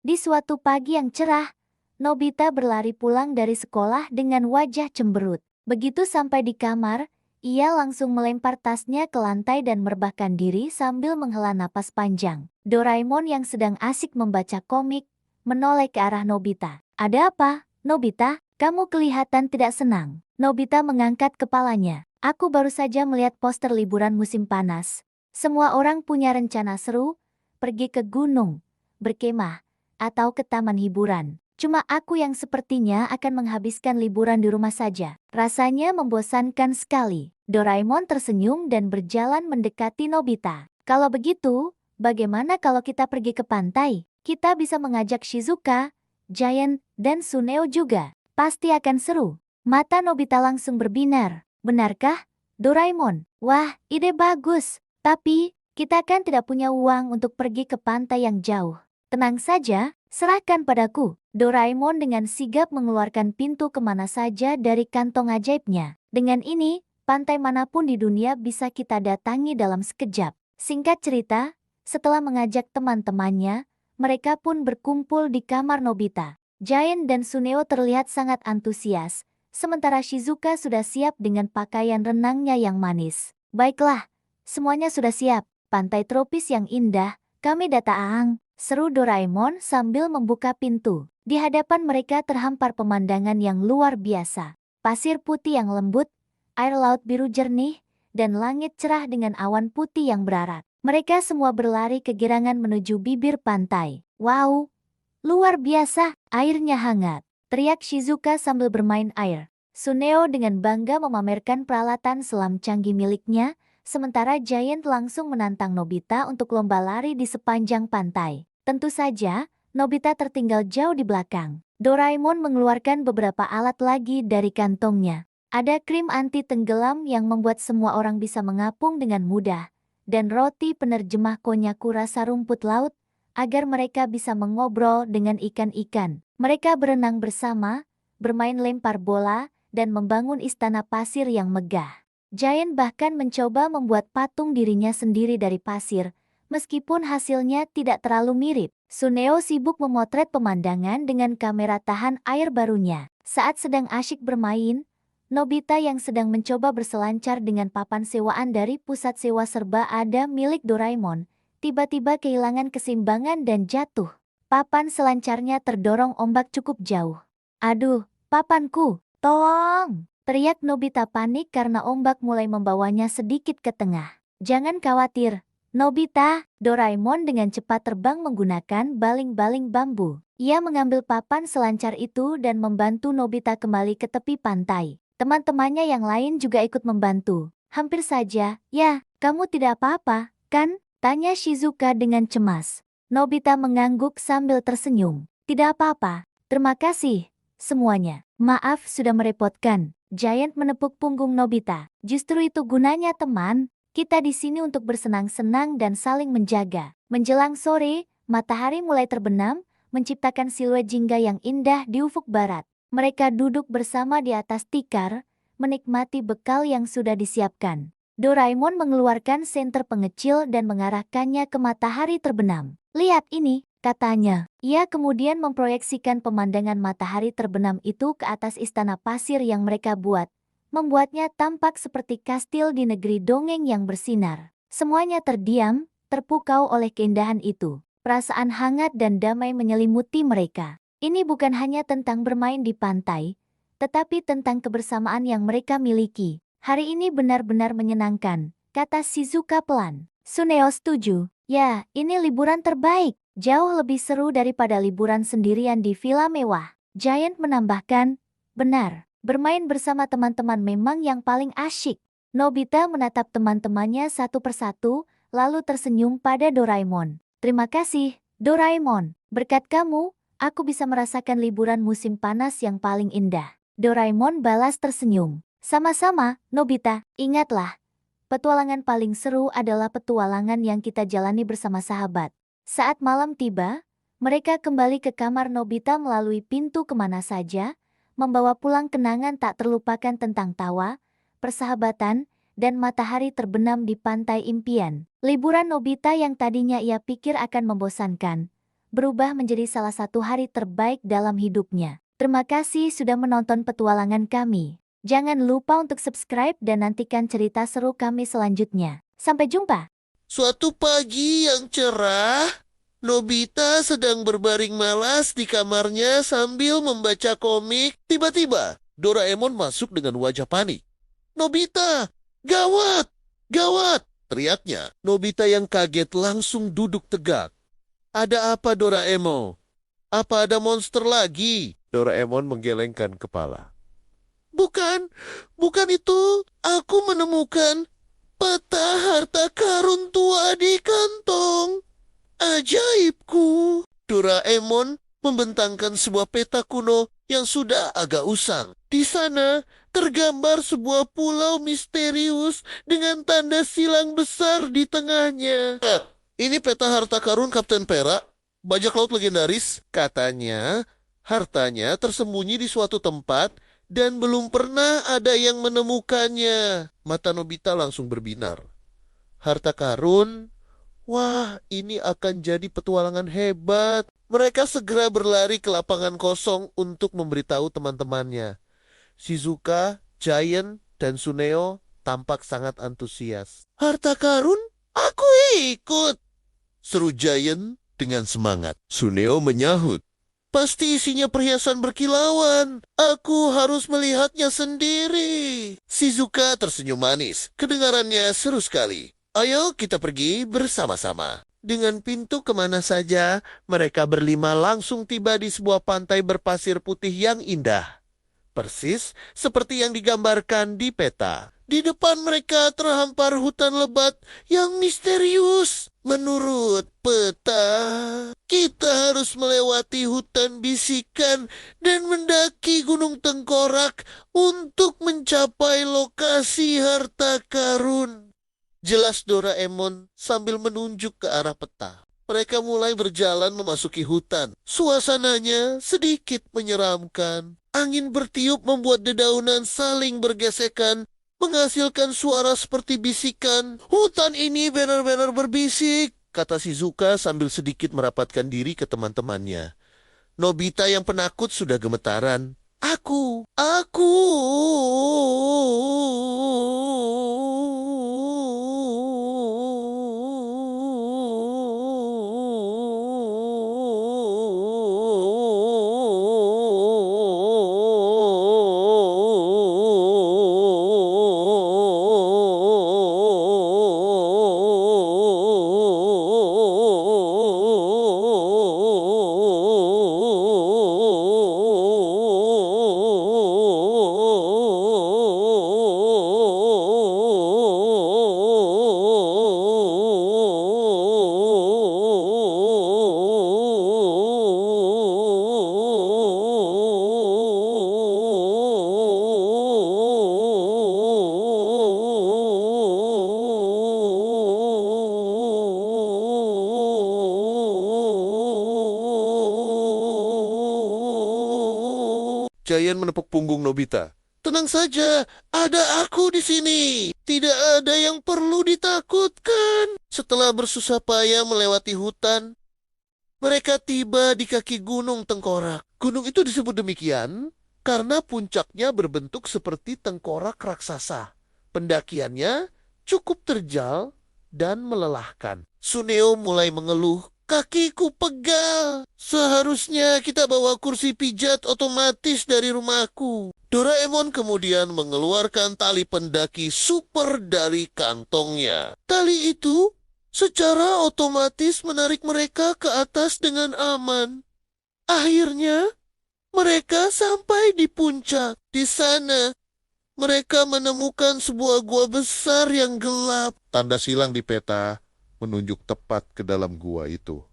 Di suatu pagi yang cerah, Nobita berlari pulang dari sekolah dengan wajah cemberut. Begitu sampai di kamar, ia langsung melempar tasnya ke lantai dan merebahkan diri sambil menghela napas panjang. Doraemon yang sedang asik membaca komik, menoleh ke arah Nobita. "Ada apa, Nobita? Kamu kelihatan tidak senang." Nobita mengangkat kepalanya. "Aku baru saja melihat poster liburan musim panas. Semua orang punya rencana seru, pergi ke gunung, berkemah, atau ke taman hiburan. Cuma aku yang sepertinya akan menghabiskan liburan di rumah saja. Rasanya membosankan sekali." Doraemon tersenyum dan berjalan mendekati Nobita. "Kalau begitu, bagaimana kalau kita pergi ke pantai? Kita bisa mengajak Shizuka, Giant, dan Suneo juga. Pasti akan seru." Mata Nobita langsung berbinar. "Benarkah, Doraemon? Wah, ide bagus. Tapi, kita kan tidak punya uang untuk pergi ke pantai yang jauh. Tenang saja, serahkan padaku." Doraemon dengan sigap mengeluarkan pintu kemana saja dari kantong ajaibnya. "Dengan ini, pantai manapun di dunia bisa kita datangi dalam sekejap." Singkat cerita, setelah mengajak teman-temannya, mereka pun berkumpul di kamar Nobita. Giant dan Suneo terlihat sangat antusias, sementara Shizuka sudah siap dengan pakaian renangnya yang manis. "Baiklah, semuanya sudah siap. Pantai tropis yang indah, kami datang," seru Doraemon sambil membuka pintu. Di hadapan mereka terhampar pemandangan yang luar biasa. Pasir putih yang lembut, air laut biru jernih, dan langit cerah dengan awan putih yang berarak. Mereka semua berlari kegirangan menuju bibir pantai. "Wow, luar biasa, airnya hangat," teriak Shizuka sambil bermain air. Suneo dengan bangga memamerkan peralatan selam canggih miliknya, sementara Giant langsung menantang Nobita untuk lomba lari di sepanjang pantai. Tentu saja, Nobita tertinggal jauh di belakang. Doraemon mengeluarkan beberapa alat lagi dari kantongnya. Ada krim anti tenggelam yang membuat semua orang bisa mengapung dengan mudah, dan roti penerjemah konyaku rasa rumput laut, agar mereka bisa mengobrol dengan ikan-ikan. Mereka berenang bersama, bermain lempar bola, dan membangun istana pasir yang megah. Giant bahkan mencoba membuat patung dirinya sendiri dari pasir, meskipun hasilnya tidak terlalu mirip. Suneo sibuk memotret pemandangan dengan kamera tahan air barunya. Saat sedang asyik bermain, Nobita yang sedang mencoba berselancar dengan papan sewaan dari pusat sewa serba ada milik Doraemon, tiba-tiba kehilangan keseimbangan dan jatuh. Papan selancarnya terdorong ombak cukup jauh. "Aduh, papanku, tolong!" teriak Nobita panik karena ombak mulai membawanya sedikit ke tengah. "Jangan khawatir, Nobita." Doraemon dengan cepat terbang menggunakan baling-baling bambu. Ia mengambil papan selancar itu dan membantu Nobita kembali ke tepi pantai. Teman-temannya yang lain juga ikut membantu. "Hampir saja, ya, kamu tidak apa-apa, kan?" tanya Shizuka dengan cemas. Nobita mengangguk sambil tersenyum. "Tidak apa-apa, terima kasih semuanya. Maaf sudah merepotkan." Giant menepuk punggung Nobita. "Justru itu gunanya teman. Kita di sini untuk bersenang-senang dan saling menjaga." Menjelang sore, matahari mulai terbenam, menciptakan siluet jingga yang indah di ufuk barat. Mereka duduk bersama di atas tikar, menikmati bekal yang sudah disiapkan. Doraemon mengeluarkan senter pengecil dan mengarahkannya ke matahari terbenam. "Lihat ini," katanya. Ia kemudian memproyeksikan pemandangan matahari terbenam itu ke atas istana pasir yang mereka buat, membuatnya tampak seperti kastil di negeri dongeng yang bersinar. Semuanya terdiam, terpukau oleh keindahan itu. Perasaan hangat dan damai menyelimuti mereka. Ini bukan hanya tentang bermain di pantai, tetapi tentang kebersamaan yang mereka miliki. "Hari ini benar-benar menyenangkan," kata Shizuka pelan. Suneo setuju. "Ya, ini liburan terbaik. Jauh lebih seru daripada liburan sendirian di villa mewah." Giant menambahkan, "Benar. Bermain bersama teman-teman memang yang paling asyik." Nobita menatap teman-temannya satu persatu, lalu tersenyum pada Doraemon. "Terima kasih, Doraemon. Berkat kamu, aku bisa merasakan liburan musim panas yang paling indah." Doraemon balas tersenyum. "Sama-sama, Nobita. Ingatlah, petualangan paling seru adalah petualangan yang kita jalani bersama sahabat." Saat malam tiba, mereka kembali ke kamar Nobita melalui pintu kemana saja, membawa pulang kenangan tak terlupakan tentang tawa, persahabatan, dan matahari terbenam di pantai impian. Liburan Nobita yang tadinya ia pikir akan membosankan, berubah menjadi salah satu hari terbaik dalam hidupnya. Terima kasih sudah menonton petualangan kami. Jangan lupa untuk subscribe dan nantikan cerita seru kami selanjutnya. Sampai jumpa. Suatu pagi yang cerah, Nobita sedang berbaring malas di kamarnya sambil membaca komik. Tiba-tiba, Doraemon masuk dengan wajah panik. "Nobita, gawat! Gawat!" teriaknya. Nobita yang kaget langsung duduk tegak. "Ada apa, Doraemon? Apa ada monster lagi?" Doraemon menggelengkan kepala. "Bukan, bukan itu. Aku menemukan peta harta karun tua di kantong. Ajaibku." Doraemon membentangkan sebuah peta kuno yang sudah agak usang. Di sana tergambar sebuah pulau misterius dengan tanda silang besar di tengahnya. Ini peta harta karun Kapten Perak, bajak laut legendaris. Katanya, hartanya tersembunyi di suatu tempat dan belum pernah ada yang menemukannya. Mata Nobita langsung berbinar. Harta karun? Wah, ini akan jadi petualangan hebat. Mereka segera berlari ke lapangan kosong untuk memberitahu teman-temannya. Shizuka, Giant, dan Suneo tampak sangat antusias. "Harta karun? Aku ikut!" seru Giant dengan semangat. Suneo menyahut, "Pasti isinya perhiasan berkilauan. Aku harus melihatnya sendiri." Shizuka tersenyum manis. Kedengarannya seru sekali. "Ayo kita pergi bersama-sama." Dengan pintu kemana saja, mereka berlima langsung tiba di sebuah pantai berpasir putih yang indah. Persis seperti yang digambarkan di peta. Di depan mereka terhampar hutan lebat yang misterius. Menurut peta, kita harus melewati hutan bisikan dan mendaki Gunung Tengkorak untuk mencapai lokasi harta karun. Jelas Doraemon sambil menunjuk ke arah peta. Mereka mulai berjalan memasuki hutan. Suasananya sedikit menyeramkan. Angin bertiup membuat dedaunan saling bergesekan, menghasilkan suara seperti bisikan. "Hutan ini benar-benar berbisik," kata Shizuka sambil sedikit merapatkan diri ke teman-temannya. Nobita yang penakut sudah gemetaran. Aku. Giant menepuk punggung Nobita. "Tenang saja, ada aku di sini. Tidak ada yang perlu ditakutkan." Setelah bersusah payah melewati hutan, mereka tiba di kaki Gunung Tengkorak. Gunung itu disebut demikian karena puncaknya berbentuk seperti tengkorak raksasa. Pendakiannya cukup terjal dan melelahkan. Suneo mulai mengeluh. "Kakiku pegal. Seharusnya kita bawa kursi pijat otomatis dari rumahku." Doraemon kemudian mengeluarkan tali pendaki super dari kantongnya. Tali itu secara otomatis menarik mereka ke atas dengan aman. Akhirnya, mereka sampai di puncak. Di sana, mereka menemukan sebuah gua besar yang gelap. Tanda silang di peta menunjuk tepat ke dalam gua itu.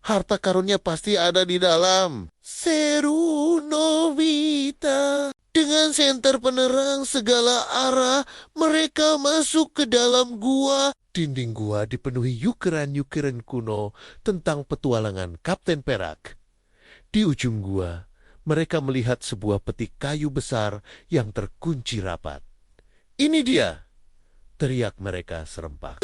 Harta karunnya pasti ada di dalam. Seru Nobita. Dengan senter penerang segala arah, mereka masuk ke dalam gua. Dinding gua dipenuhi yukeran-yukeran kuno tentang petualangan Kapten Perak. Di ujung gua, mereka melihat sebuah peti kayu besar yang terkunci rapat. "Ini dia!" teriak mereka serempak.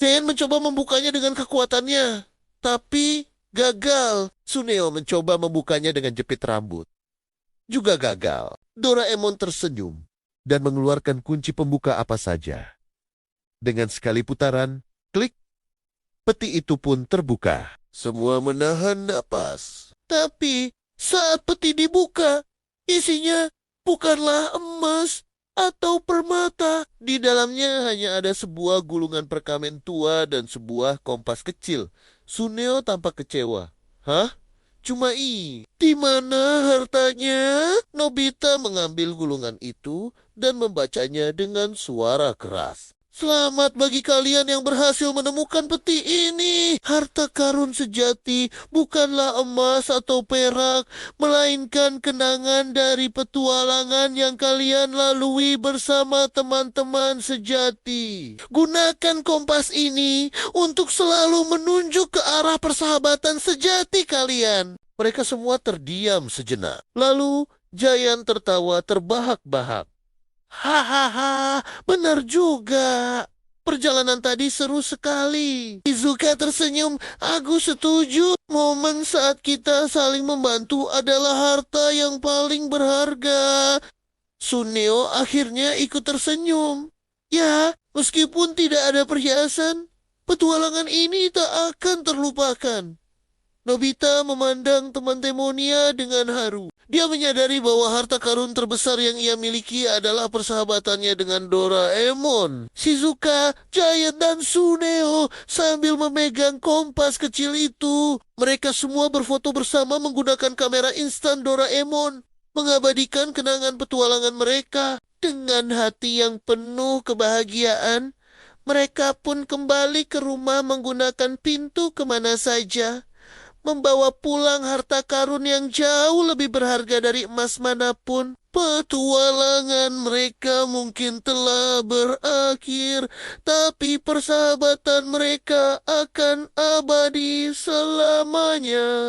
Zen mencoba membukanya dengan kekuatannya, tapi Gagal. Suneo mencoba membukanya dengan jepit rambut. Juga gagal. Doraemon tersenyum dan mengeluarkan kunci pembuka apa saja. Dengan sekali putaran, klik, peti itu pun terbuka. Semua menahan napas. Tapi saat peti dibuka, isinya bukanlah emas atau permata. Di dalamnya hanya ada sebuah gulungan perkamen tua dan sebuah kompas kecil. Suneo tampak kecewa. Hah? Cuma di mana hartanya? Nobita mengambil gulungan itu dan membacanya dengan suara keras. Selamat bagi kalian yang berhasil menemukan peti ini. Harta karun sejati bukanlah emas atau perak, melainkan kenangan dari petualangan yang kalian lalui bersama teman-teman sejati. Gunakan kompas ini untuk selalu menunjuk ke arah persahabatan sejati kalian. Mereka semua terdiam sejenak. Lalu Giant tertawa terbahak-bahak. Hahaha, benar juga. Perjalanan tadi seru sekali. Shizuka tersenyum. Aku setuju. Momen saat kita saling membantu adalah harta yang paling berharga. Suneo akhirnya ikut tersenyum. Ya, meskipun tidak ada perhiasan, petualangan ini tak akan terlupakan. Nobita memandang teman Temonia dengan haru. Dia menyadari bahwa harta karun terbesar yang ia miliki adalah persahabatannya dengan Doraemon, Shizuka, Giant, dan Suneo sambil memegang kompas kecil itu. Mereka semua berfoto bersama menggunakan kamera instan Doraemon, mengabadikan kenangan petualangan mereka. Dengan hati yang penuh kebahagiaan, mereka pun kembali ke rumah menggunakan pintu kemana saja, membawa pulang harta karun yang jauh lebih berharga dari emas manapun. Petualangan mereka mungkin telah berakhir, tapi persahabatan mereka akan abadi selamanya.